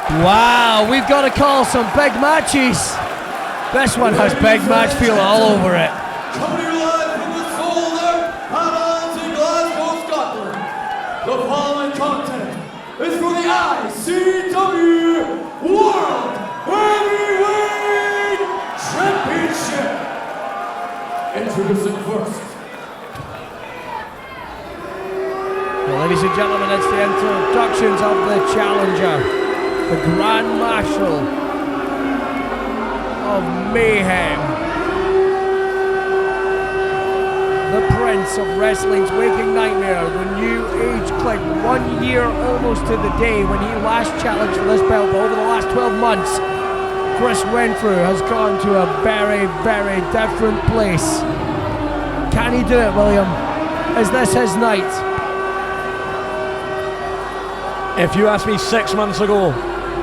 Wow, we've got to call some big matches. This one has big match feel all over it. Coming here live from the Solder Panels in Glasgow, Scotland. The following content is for the ICW World Heavyweight Championship. Introducing first. Well, ladies and gentlemen, it's the introductions of the challenger, the Grand Marshal of Mayhem, the Prince of Wrestling's waking nightmare, the New Age Click, 1 year almost to the day when he last challenged for this belt, but over the last 12 months, Chris Renfrew has gone to a very, very different place. Can he do it, William? Is this his night? If you asked me 6 months ago,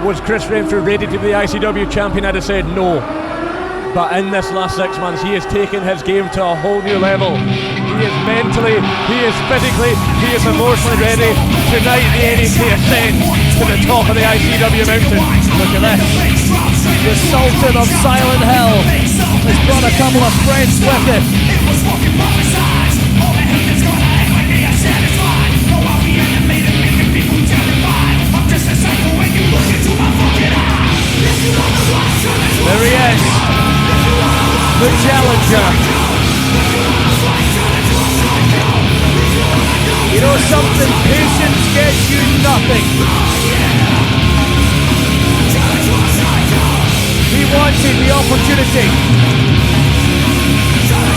was Chris Renfrew ready to be the ICW champion, I'd have said no. But in this last 6 months, he has taken his game to a whole new level. He is mentally, he is physically, he is emotionally ready. Tonight, the NEC ascends to the top of the ICW mountain. Look at this. The Sultan of Silent Hill has brought a couple of friends with him. There he is, the challenger. You know something, patience gets you nothing. He wanted the opportunity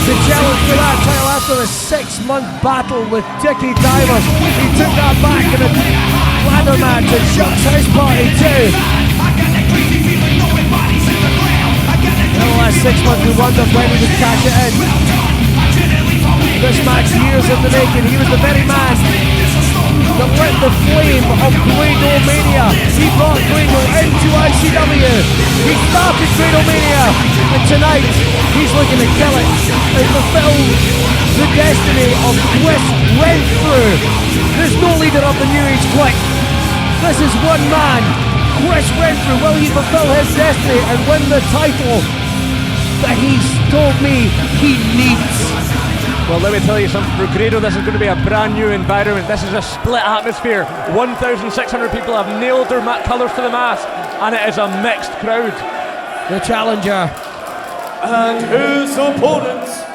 to challenge for that title after a 6-month battle with Dickie Diamond. He took that back in a ladder match at Chuck's house party too. In the last 6 months we wondered when he would cash it in. This match, years in the making, he was the very man that lit the flame of Grado Mania. He brought Grado into ICW. He started Grado Mania, and tonight he's looking to kill it and fulfill the destiny of Chris Renfrew. There's no leader of the New Age Click. This is one man, Chris Renfrew. Will he fulfill his destiny and win the title that he's told me he needs? Well, let me tell you something, for Grado, this is going to be a brand new environment. This is a split atmosphere. 1,600 people have nailed their colours to the mast, and it is a mixed crowd. The challenger. And his opponents.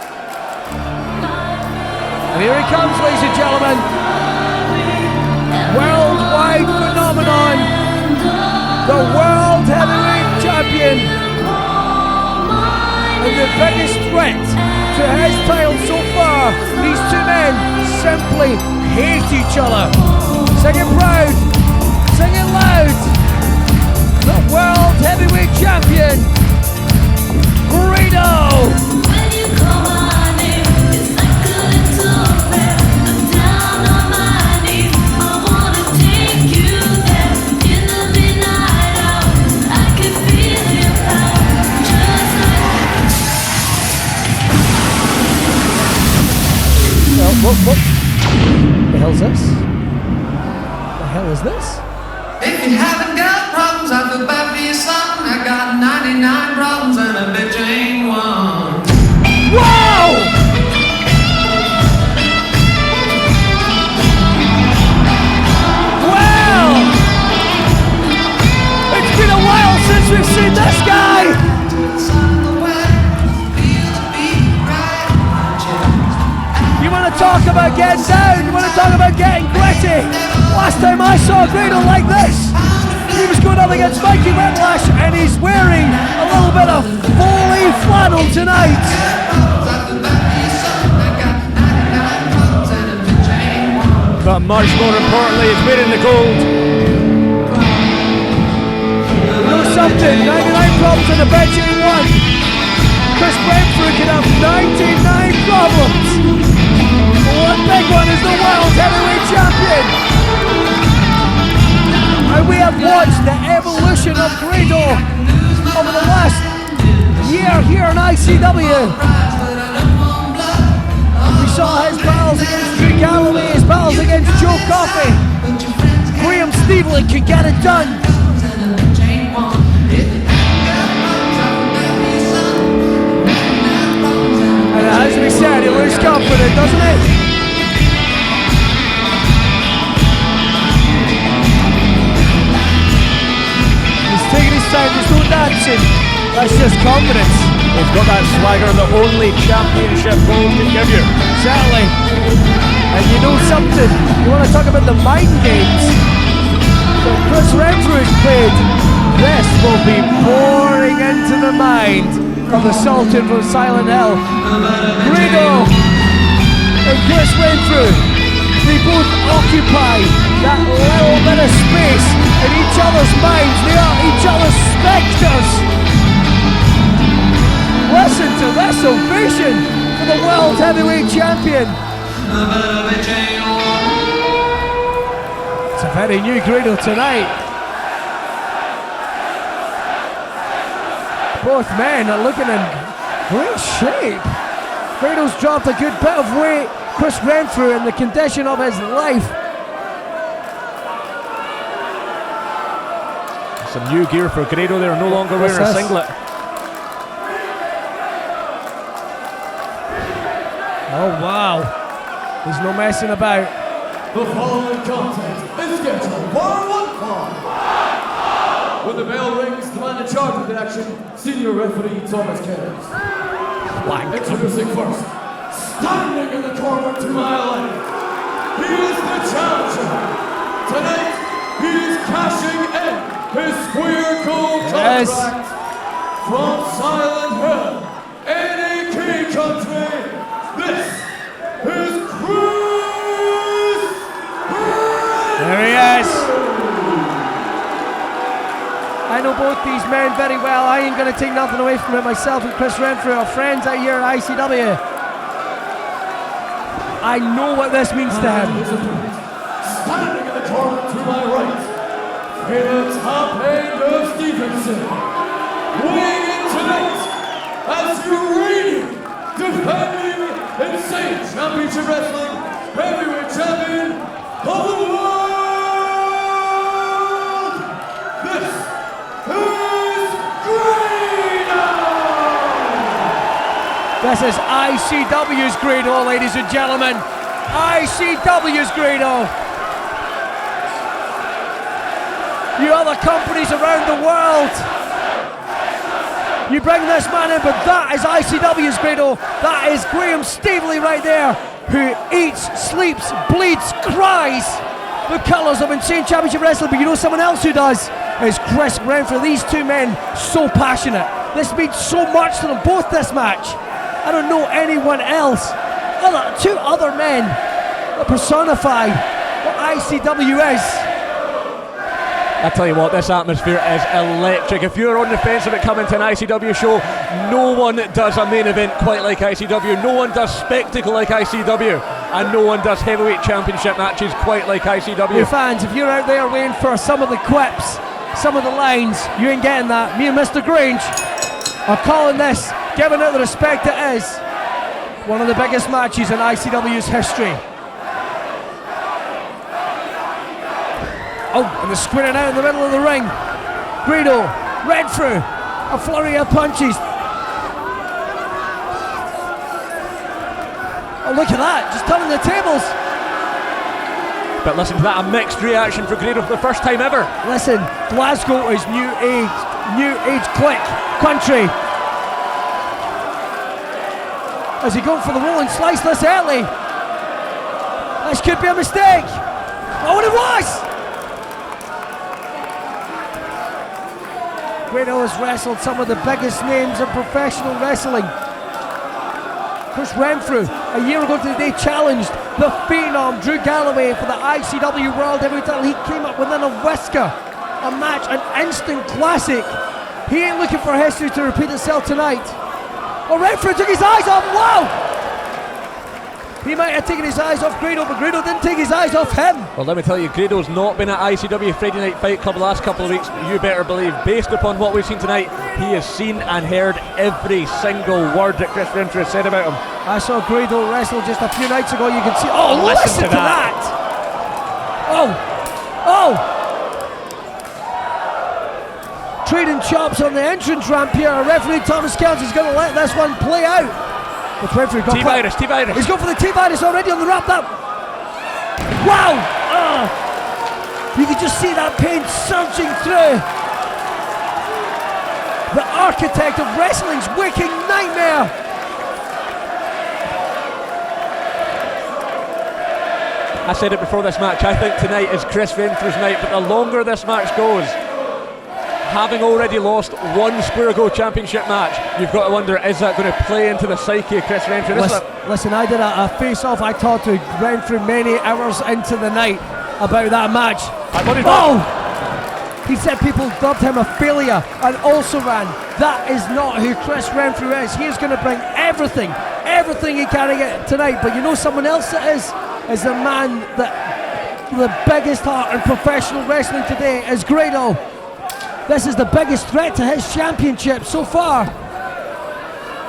And here he comes, ladies and gentlemen. Worldwide phenomenon. The World Heavyweight Champion. And the biggest threat to his title so far. These two men simply hate each other. Sing it proud, sing it loud. The World Heavyweight Champion, Grado. What the hell's this? The hell is this? If you haven't got problems, I feel bad for your son. I got 99 problems and a bitch ain't one. Wow! Well! It's been a while since we've seen this guy! You want to talk about getting down? You want to talk about getting gritty? Last time I saw Grado like this, he was going up against Mikey Whiplash, and he's wearing a little bit of Foley flannel tonight. But much more importantly, he's wearing the gold. You know something? 99 problems in the bench ain't one. Chris Renfrew can have 99 problems. One big one is the World Heavyweight Champion. And we have watched the evolution of Grado over the last year here in ICW. We saw his battles against Drew Galloway, his battles against Joe Coffey. Graham Stevely can get it done. confident, doesn't it? He's taking his time, there's no dancing. That's just confidence. He's got that swagger that only championship gold can give you. Exactly. And you know something, you want to talk about the mind games that Chris Renfrew has played. This will be pouring into the mind of the Sultan from Silent Hill. Grado and Chris Renfrew, they both occupy that little bit of space in each other's minds. They are each other's spectres. Listen to this ovation for the World Heavyweight Champion. It's a very new Grado tonight. Both men are looking in great shape. Grado's dropped a good bit of weight. Chris Renfrew in the condition of his life. Some new gear for Grado. They're no longer wearing a singlet. Oh wow, there's no messing about. The following contest is scheduled for one fall. When the bell rings, the man in charge of the action, Senior Referee Thomas Cairns. Introducing first, standing in the corner to my left, he is the challenger. Tonight, he is cashing in his square gold contract from Silent Hill, NAK country. This is Chris. There he is. I know both these men very well. I ain't going to take nothing away from it. Myself and Chris Renfrew are friends out here at ICW. I know what this means to him. Standing in the corner to my right, in the top end of Stevenson, weighing in tonight as your reigning, defending Insane Championship Wrestling Heavyweight Champion of the world. This is Grado! This is ICW's Grado, ladies and gentlemen. ICW's Grado. You other companies around the world, you bring this man in, but that is ICW's Grado. That is Graham Staveley right there, who eats, sleeps, bleeds, cries the colours of Insane Championship Wrestling. But you know someone else who does? Is Chris Renfrew. These two men, so passionate. This means so much to them, both this match. I don't know anyone else. Two other men that personify what ICW is. I tell you what, this atmosphere is electric. If you're on the fence about coming to an ICW show, no one does a main event quite like ICW. No one does spectacle like ICW. And no one does heavyweight championship matches quite like ICW. Your fans, if you're out there waiting for some of the quips, some of the lines, you ain't getting that. Me and Mr. Grange are calling this, giving it the respect it is, one of the biggest matches in ICW's history. Oh, and they're squinting out in the middle of the ring. Grado, Renfrew, a flurry of punches. Oh, look at that, just turning the tables. But listen to that, a mixed reaction for Grado for the first time ever. Listen, Glasgow is new age click country. Is he going for the rolling slice this early? This could be a mistake. Oh, and it was! Grado has wrestled some of the biggest names in professional wrestling. Chris Renfrew, a year ago today, challenged the Phenom Drew Galloway for the ICW World Heavyweight title. He came up within a whisker, a match, an instant classic. He ain't looking for history to repeat itself tonight. Oh, Renfrew took his eyes off, wow! He might have taken his eyes off Grado, but Grado didn't take his eyes off him. Well, let me tell you, Grado's not been at ICW Friday Night Fight Club the last couple of weeks. You better believe, based upon what we've seen tonight, he has seen and heard every single word that Chris Renfrew said about him. I saw Grado wrestle just a few nights ago. You can see, oh, listen to that! Oh! Trading chops on the entrance ramp here. Referee Thomas Cairns is going to let this one play out. With Renfrew got T-virus. He's going for the T-virus already on the wrap up. Wow! You can just see that pain surging through. The architect of wrestling's waking nightmare. I said it before this match, I think tonight is Chris Renfrew's night, but the longer this match goes, having already lost one Square Go Championship match, you've got to wonder, is that going to play into the psyche of Chris Renfrew? Listen, I did a face-off. I talked to Renfrew many hours into the night about that match. He said people dubbed him a failure, and also ran. That is not who Chris Renfrew is. He is going to bring everything he can get tonight. But you know someone else that is the man that the biggest heart in professional wrestling today is Grado. This is the biggest threat to his championship so far.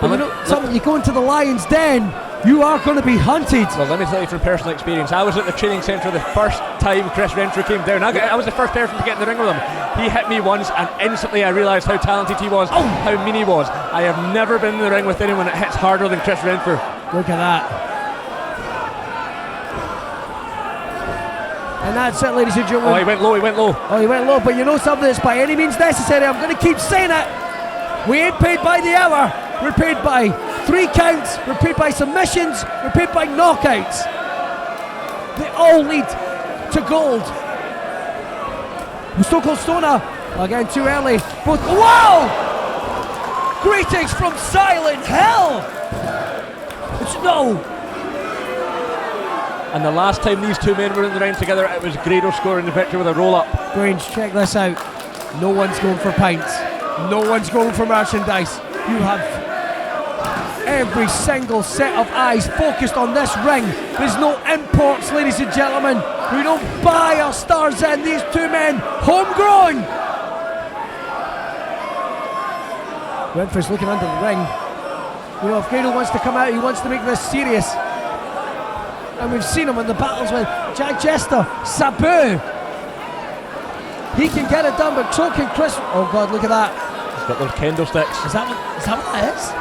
But you know, you go into the Lion's Den, you are going to be hunted. Well, let me tell you from personal experience, I was at the training centre the first time Chris Renfrew came down. I was the first person to get in the ring with him. He hit me once and instantly I realised how talented he was, how mean he was. I have never been in the ring with anyone that hits harder than Chris Renfrew. Look at that. And that's it, ladies and gentlemen. He went low. But you know something that's by any means necessary, I'm going to keep saying it. We ain't paid by the hour. We're paid by 3 counts, we're paid by submissions, we're paid by knockouts. They all lead to gold. Stone Cold Stunner, again too early. Wow! Greetings from Silent Hell! And the last time these two men were in the ring together, it was Grado scoring the victory with a roll-up. Grange, check this out. No one's going for pints. No one's going for merchandise. You have every single set of eyes focused on this ring. There's no imports, ladies and gentlemen. We don't buy our stars in. These two men, homegrown. Renfrew's looking under the ring. You know, if Grado wants to come out, he wants to make this serious. And we've seen him in the battles with Jack Jester, Sabu. He can get it done, but so can Chris. Oh God, look at that. He's got those kendo sticks. Is that what that is?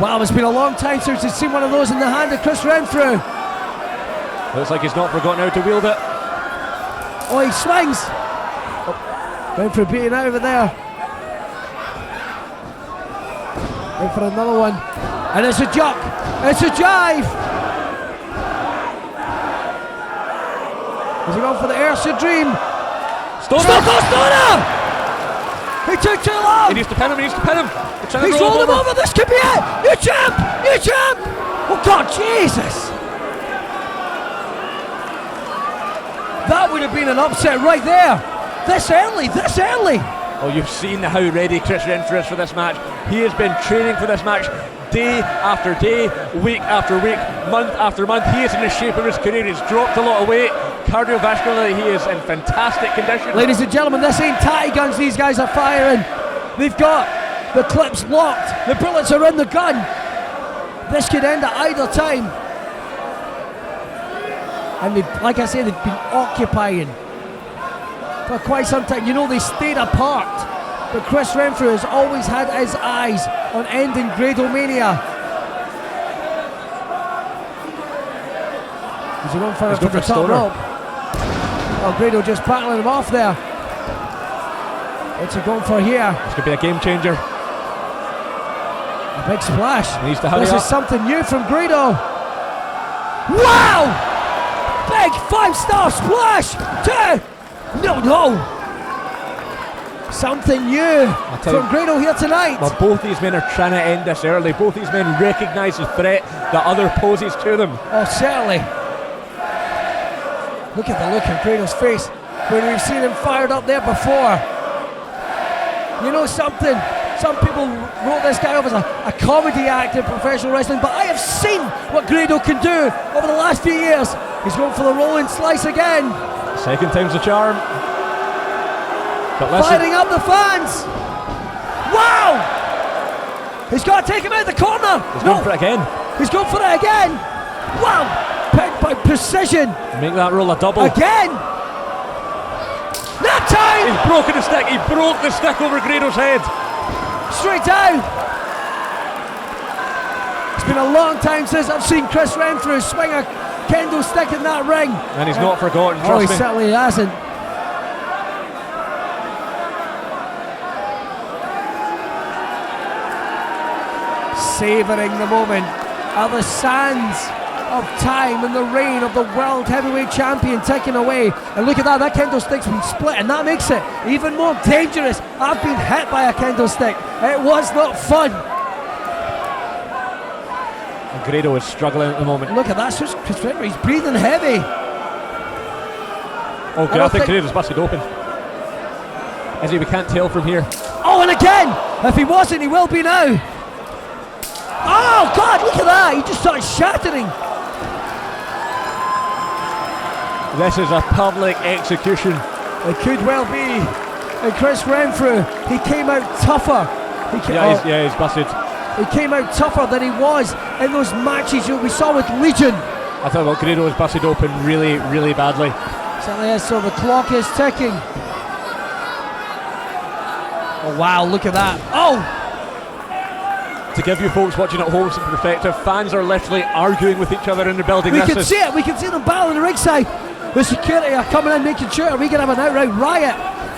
Wow, it's been a long time since we've seen one of those in the hand of Chris Renfrew. Looks like he's not forgotten how to wield it. Oh, he swings. Renfrew beating out over there. Wait for another one. And it's a juck. It's a jive. Is he going for the Ayrshire Dream? Stoner! He took too long! He needs to pin him. He's rolled him over. This could be it! You champ! Oh God, Jesus! That would have been an upset right there. This early. Oh, you've seen how ready Chris Renfrew is for this match. He has been training for this match day after day, week after week, month after month. He is in the shape of his career. He's dropped a lot of weight. Cardiovascularly, he is in fantastic condition. Ladies and gentlemen, this ain't tatty guns these guys are firing. They've got the clips locked. The bullets are in the gun. This could end at either time. And like I said, they've been occupying for quite some time. You know, they stayed apart. But Chris Renfrew has always had his eyes on ending Gradomania. He's going for the top rope. Oh, Grado just battling him off there. What's he going for here? This could be a game changer. A big splash. He needs to hurry up. This is something new from Grado. Wow! Big 5-star splash! No! Something new from Grado here tonight. Well, both these men are trying to end this early. Both these men recognise the threat that other poses to them. Oh, certainly. Look at the look on Grado's face when we've seen him fired up there before. You know something? Some people wrote this guy off as a comedy act in professional wrestling, but I have seen what Grado can do over the last few years. He's going for the rolling slice again. Second time's the charm. But listen. Firing up the fans. Wow! He's got to take him out of the corner. He's going for it again. He's going for it again. Wow! Picked by precision. Make that roll a double. Again! That time! He's broken the stick. He broke the stick over Grado's head. Straight down. It's been a long time since I've seen Chris Renfrew swing a kendo stick in that ring. And he's not forgotten, Oh, trust he me. certainly hasn't. Savouring the moment are the sands of time and the reign of the world heavyweight champion taken away. And look at that, that kendo stick's been split, and that makes it even more dangerous. I've been hit by a kendo stick. It was not fun. And Grado is struggling at the moment. Look at that, so Chris Renfrew, he's breathing heavy. Oh, I think Grado's busted open. Is he? We can't tell from here. Oh, and again! If he wasn't, he will be now. Oh, God, look at that! He just started shattering. This is a public execution. It could well be. And Chris Renfrew, he came out tougher. He's busted. He came out tougher than he was in those matches we saw with Legion. I thought Grado was busted open really, really badly. Certainly is, so the clock is ticking. Oh, wow, look at that. Oh! To give you folks watching at home some perspective, fans are literally arguing with each other in the building. We can see it, we can see them battling the ringside. The security are coming in, making sure we can have an outright riot.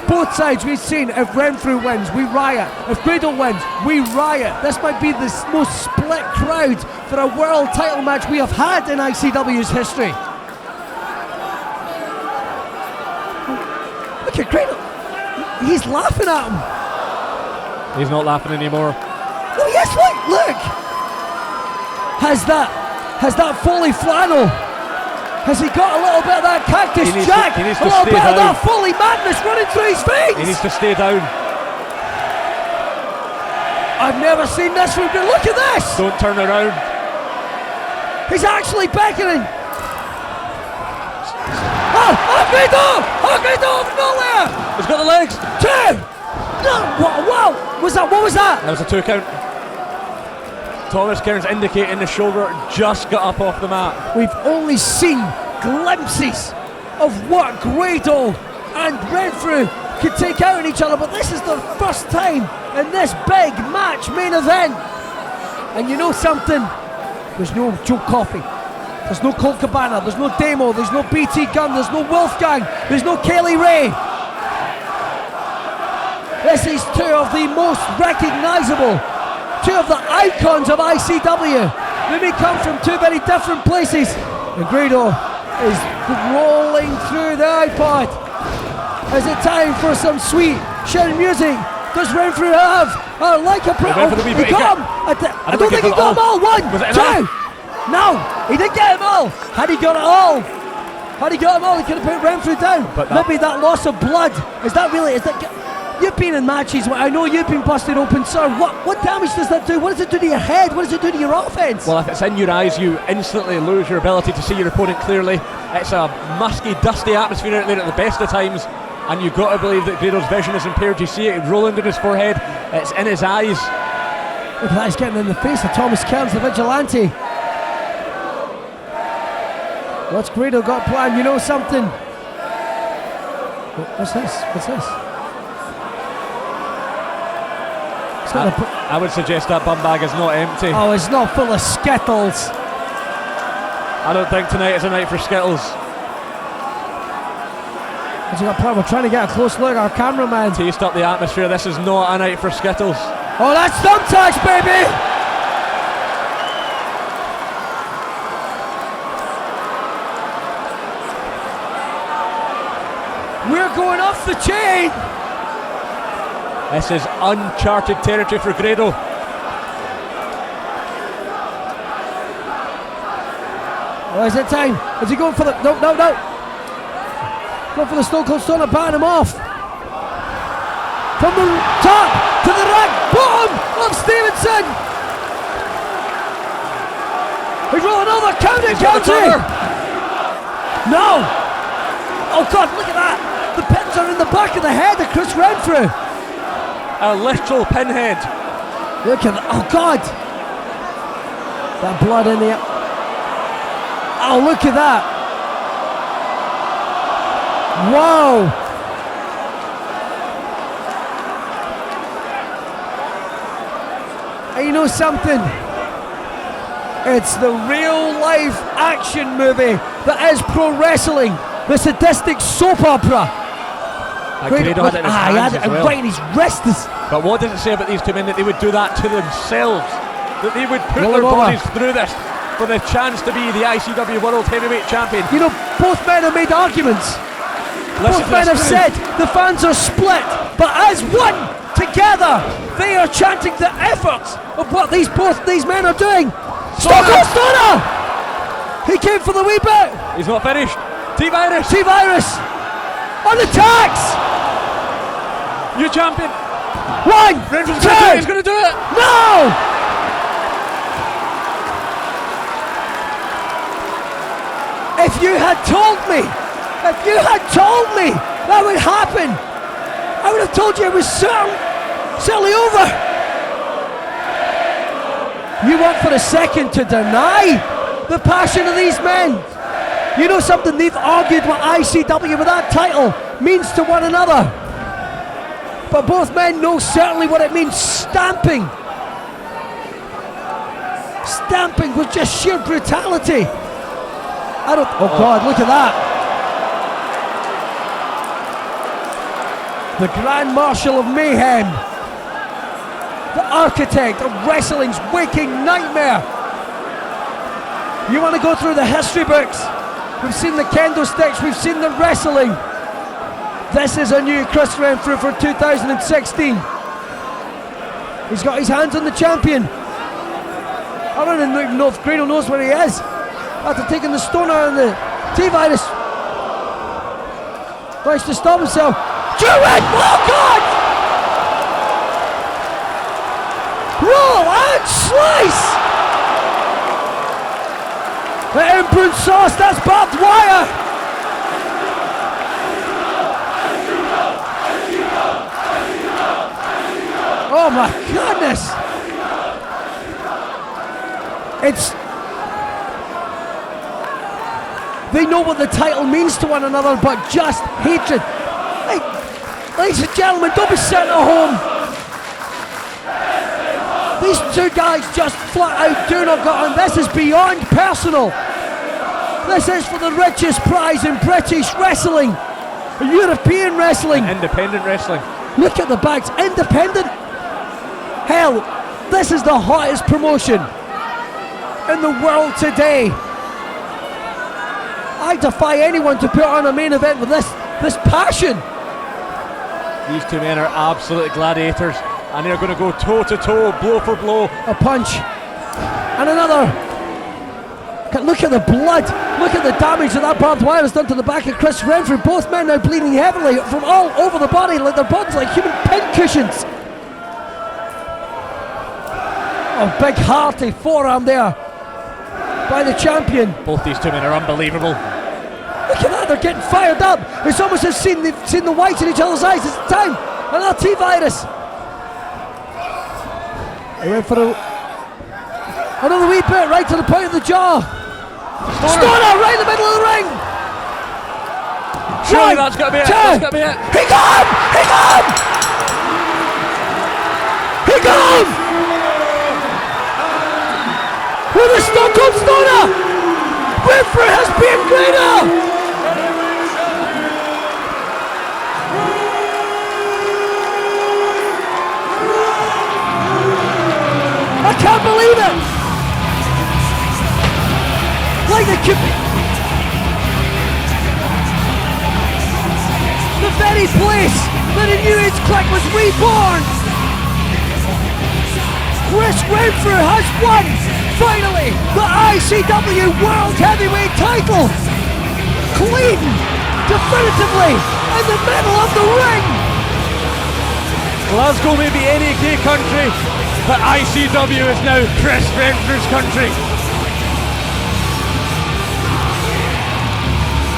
Both sides we've seen. If Renfrew wins, we riot. If Grado wins, we riot. This might be the most split crowd for a world title match we have had in ICW's history. Look at Grado. He's laughing at him. He's not laughing anymore. Oh yes, look! Has that Foley flannel? Has he got a little bit of that Cactus Jack? He needs a to little stay bit down. of that Foley madness running through his veins. He needs to stay down. I've never seen this from Grado. Look at this! Don't turn around. He's actually beckoning. Oh, Grado! Oh, Grado of nowhere! He's got the legs. 2! No, wow! What was that? That was a 2 count. Thomas Kearns indicating the shoulder just got up off the mat. We've only seen glimpses of what Grado and Renfrew could take out on each other, but this is the first time in this big match main event. And you know something? There's no Joe Coffey. There's no Colt Cabana. There's no Demo. There's no BT Gunn. There's no Wolfgang. There's no Kelly Ray. This is two of the most recognisable, two of the icons of ICW. They may come from two very different places. And Grado is rolling through the iPod. Is it time for some sweet sharing music? Does Renfrew have like a he got him. I don't think he got them all. 1, 2. No, he didn't get them all. Had he got it all, he could have put Renfrew down. But maybe that loss of blood, is that you've been in matches, I know you've been busted open, sir. What damage does that do? What does it do to your head? What does it do to your offense? Well, if it's in your eyes, you instantly lose your ability to see your opponent clearly. It's a musky, dusty atmosphere out there at the best of times, and you've got to believe that Grado's vision is impaired. You see it rolling in his forehead, it's in his eyes. Look at that, he's getting in the face of Thomas Kearns, the vigilante. What's Grado got planned? You know something? What's this? I would suggest that bum bag is not empty. Oh, it's not full of Skittles. I don't think tonight is a night for Skittles. What's he got planned? We're trying to get a close look. Our cameraman. Taste up the atmosphere. This is not a night for Skittles. Oh, that's thumbtacks, baby! We're going off the chain. This is uncharted territory for Grado. Oh, is it time? Is he going for the... No. Going for the Stone Cold Stunner, batting him off. From the top to the right bottom of Stevenson. He's rolling over, counter. No. Oh God, look at that. The pins are in the back of the head of Chris Renfrew. A literal pinhead. Look at that. Oh God. That blood in the... Oh, look at that. Wow. And you know something? It's the real-life action movie that is pro wrestling. The sadistic soap opera. Grado had it in his hands as well. right in his wrist. But what does it say about these two men that they would do that to themselves? That they would put their bodies through this for the chance to be the ICW World Heavyweight Champion? You know, both men have made arguments. Both men have said the fans are split, but as one, together, they are chanting the efforts of what both these men are doing. Stone Cold Stunner! He came for the wee bit. He's not finished. T-Virus! T-Virus! On the tax! New champion! 1, Renfrew's 2! He's going to do it! No! If you had told me that would happen, I would have told you it was certainly over. You want for a second to deny the passion of these men. You know something, they've argued what ICW with that title means to one another. But both men know certainly what it means, stamping with just sheer brutality. Oh God, look at that. The Grand Marshal of Mayhem. The architect of wrestling's waking nightmare. You want to go through the history books? We've seen the kendo sticks, we've seen the wrestling. This is a new Chris Renfrew for 2016. He's got his hands on the champion. I don't even know if Grado knows where he is. After taking the Stoner and the T-Virus. Tries to stop himself. Druid! Oh God! Roll and slice! The inbred sauce, that's barbed wire! Oh my goodness! They know what the title means to one another, but just hatred. Hey, ladies and gentlemen, don't be sitting at home. These two guys just flat out do not get on. This is beyond personal. This is for the richest prize in British wrestling, European wrestling, independent wrestling. Look at the bags, independent. Hell, this is the hottest promotion in the world today. I defy anyone to put on a main event with this passion. These two men are absolute gladiators, and they're going to go toe to toe, blow for blow. A punch and another. Look at the blood. Look at the damage that barbed wire has done to the back of Chris Renfrew. Both men now bleeding heavily from all over the body, like their bodies like human pincushions. A big hearty forearm there by the champion. Both these two men are unbelievable. Look at that, they're getting fired up. It's almost as they've seen the whites in each other's eyes. It's time. Another T-Virus. He went for another wee bit right to the point of the jaw. Stoner right in the middle of the ring. Surely that's got to be it. That's got to be it. He got him! He got him! He got him! With a Stone Cold Stunner! Renfrew has beaten Grado! I can't believe it! Like the very place that a new age clique was reborn! Chris Renfrew has won, finally, the ICW World Heavyweight title! Clean, definitively, in the middle of the ring! Glasgow may be any gay country, but ICW is now Chris Renfrew's country.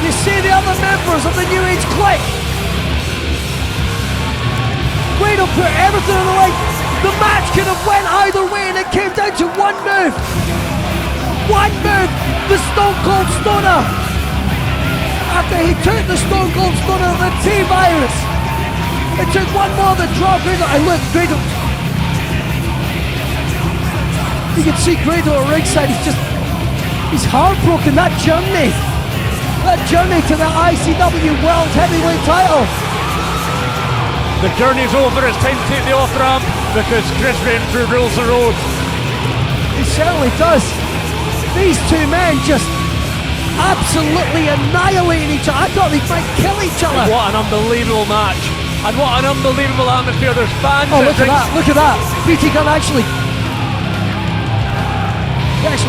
You see the other members of the New Age clique. Grado put everything on the line. The match could have went either way and it came down to one move. One move, the Stone Cold Stunner. After he took the Stone Cold Stunner of the T-Virus, it took one more to draw Grado. And look, Grado. You can see Grado at ringside, he's heartbroken. That journey to the ICW World Heavyweight title. The journey's over, it's time to take the off ramp because Chris Renfrew rules the road. He certainly does. These two men just absolutely annihilating each other. I thought they might kill each other. And what an unbelievable match. And what an unbelievable atmosphere. There's fans. Oh, look at that. BT Gunn actually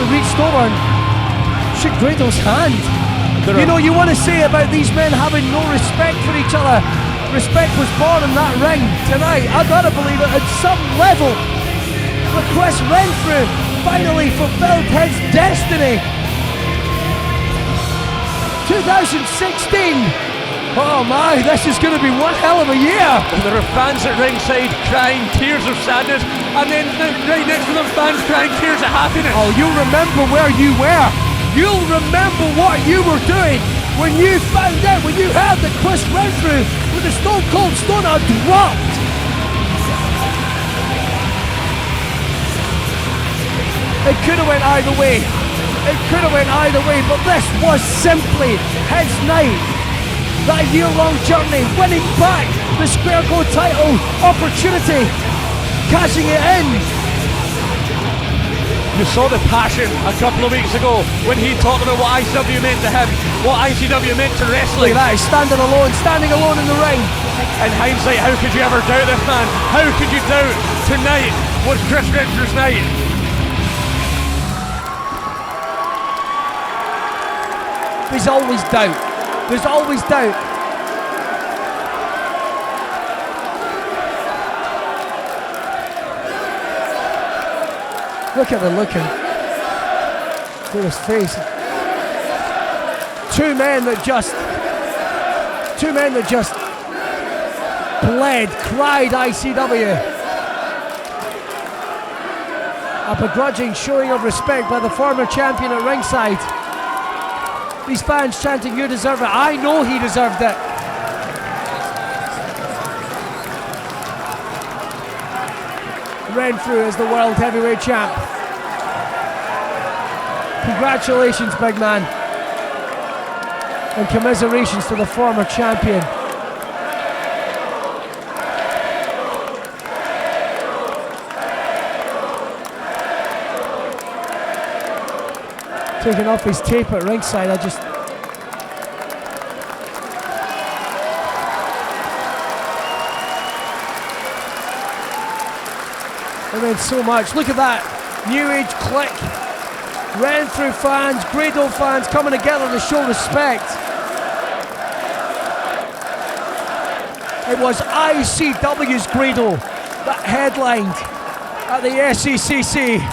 reached over and shook Grado's hand. You want to say about these men having no respect for each other. Respect was born in that ring tonight. I gotta believe it at some level. But Chris Renfrew finally fulfilled his destiny. 2016. Oh my, this is going to be one hell of a year. And there are fans at ringside crying tears of sadness, and then right next to them fans crying tears of happiness. Oh, you'll remember where you were. You'll remember what you were doing when you found out, when you heard that Chris Renfrew with the Stone Cold Stunner dropped. It could have went either way. But this was simply his night. That year-long journey, winning back the Square Go title opportunity, cashing it in. You saw the passion a couple of weeks ago when he talked about what ICW meant to him, what ICW meant to wrestling. Look at that, he's standing alone in the ring. In hindsight, how could you ever doubt this man? How could you doubt tonight was Chris Renfrew's night? There's always doubt. Look at the look at his face. Two men that just bled, cried ICW. A begrudging showing of respect by the former champion at ringside. These fans chanting, "You deserve it." I know he deserved it. Renfrew is the World Heavyweight Champ. Congratulations, big man. And commiserations to the former champion. Taking off his tape at ringside, it meant so much. Look at that New Age clique. Renfrew fans, Grado fans coming together to show respect. It was ICW's Grado that headlined at the SECC.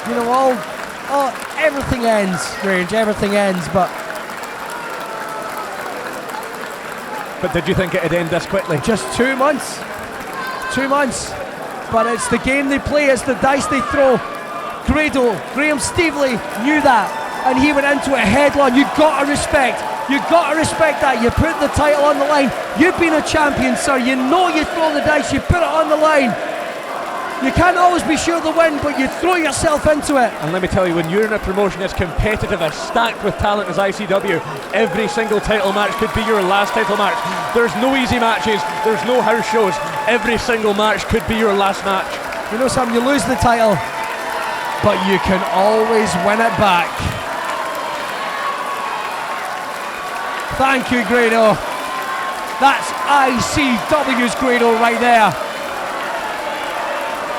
You know, everything ends, Range, everything ends, but did you think it'd end this quickly? Just 2 months. 2 months. But it's the game they play, it's the dice they throw. Graham Stevely knew that, and he went into it headlong. You gotta respect that. You put the title on the line. You've been a champion, sir. You know you throw the dice, you put it on the line. You can't always be sure to win, but you throw yourself into it. And let me tell you, when you're in a promotion as competitive, as stacked with talent as ICW, every single title match could be your last title match. There's no easy matches, there's no house shows. Every single match could be your last match. You know something, you lose the title, but you can always win it back. Thank you, Grado. That's ICW's Grado right there.